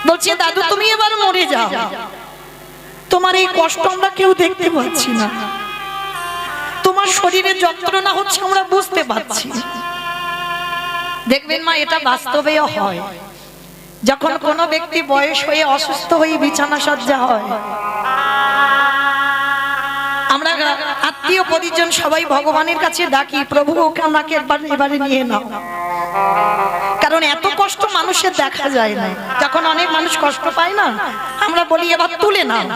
বলছে দাদু তুমি এবার মরে যাও, তোমার এই কষ্ট আমরা কেউ দেখতে পাচ্ছি না, তোমার শরীরে যন্ত্রণা হচ্ছে আমরা বুঝতে পারছি। দেখবেন মা, এটা বাস্তবেও হয়। যখন কোনো ব্যক্তি বয়স হয়ে অসুস্থ হয়ে বিছানা সজ্জা হয়, আমরা আত্মীয় পরিজন সবাই ভগবানের কাছে ডাকি, প্রভু ওকে আমাকে এবারে নিয়ে নাও। কারণ এত কষ্ট মানুষের দেখা যায় না। যখন অনেক মানুষ কষ্ট পায় না, আমরা বলি এবার তুলে নাও।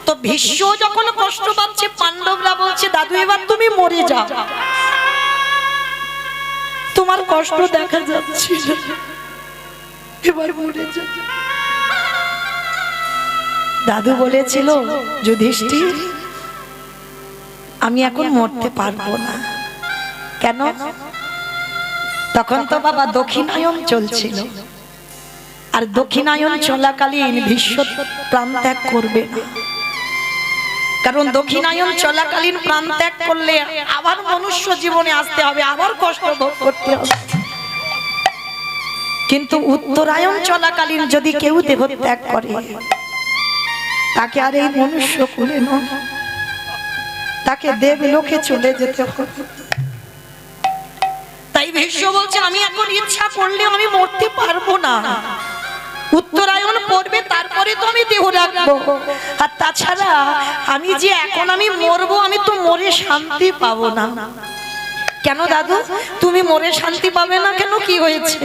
তো ভীষ্ম যখন কষ্ট পাচ্ছে, পাণ্ডবরা বলছে দাদু এবার তুমি মরে যাও, তোমার কষ্ট দেখা যাচ্ছে না, এবার মরে যাও। দাদু বলেছিল যুধিষ্ঠির আমি এখন মরতে পারবো না। কেন? তখন তো বাবা দক্ষিণায়ন চলছিল, আর দক্ষিণায়ন চলাকালীন ভীষ্ম প্রাণ ত্যাগ করবে না। কারণ দক্ষিণায়ন চলাকালীন প্রাণ ত্যাগ করলে আবার মনুষ্য জীবনে আসতে হবে, আবার কষ্ট ভোগ করতে হবে। কিন্তু উত্তরায়ণ চলাকালীন যদি কেউ দেহ ত্যাগ করে, তাকে আর এই মনুষ্য কুলে নয়, তাকে দেবলোকে চলে যেতে হবে। তাই ভীষ্ম বলছে আমি এখন ইচ্ছা করলে আমি মরতে পারবো না, উত্তরায়ণ পড়বে তারপরে তো আমি দেহ রাখবো। আর তাছাড়া আমি যে এখন আমি মরবো, আমি তো মরে শান্তি পাবো না। কেন দাদু তুমি মরে শান্তি পাবে না কেন? কি হয়েছে?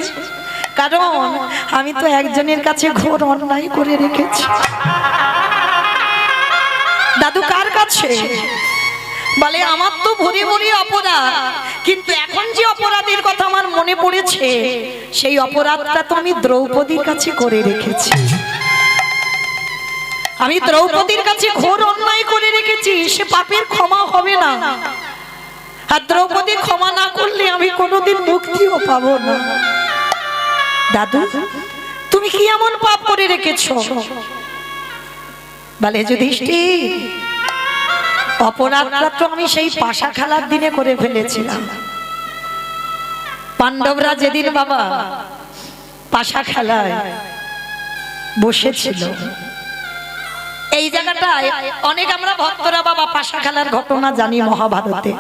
কারণ আমি তো একজনের কাছে ঘোর অন্যায় করে রেখেছি। দাদু কার কাছে? বলে আমার তো ভরে ভরে অপরাধ, কিন্তু এখন যে অপরাধের কথা আমার মনে পড়েছে, সেই অপরাধটা তো আমি দ্রৌপদীর কাছে করে রেখেছি। আমি দ্রৌপদীর কাছে ঘোর অন্যায় করে রেখেছি, সে পাপের ক্ষমা হবে না। আর দ্রৌপদী ক্ষমা না করলে আমি কোনোদিন মুক্তিও পাবো না। দাদু তুমি কি এমন পাপ করে রেখেছো? বলে যুধিষ্ঠির অপরাধটা তো আমি সেই পাশা খেলার দিনে করে ফেলেছিলাম। পাণ্ডবরা যেদিন বাবা পাশা খেলায় বসেছিল, এই জায়গাটায় অনেক আমরা ভক্তরা বাবা পাশা খেলার ঘটনা জানি মহাভারতে,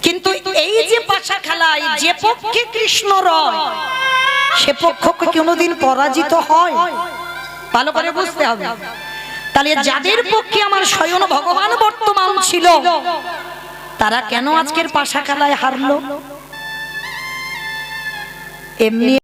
কিন্তু এই যে পাশা খেলায় যে পক্ষে কৃষ্ণ রয়, সে পক্ষ কোনোদিন পরাজিত হয়? ভালো করে বুঝতে হবে। তাহলে যাদের পক্ষে আমার স্বয়ং ভগবান বর্তমান ছিল, তারা কেন আজকের পাশা খেলায় হারলো? এমনি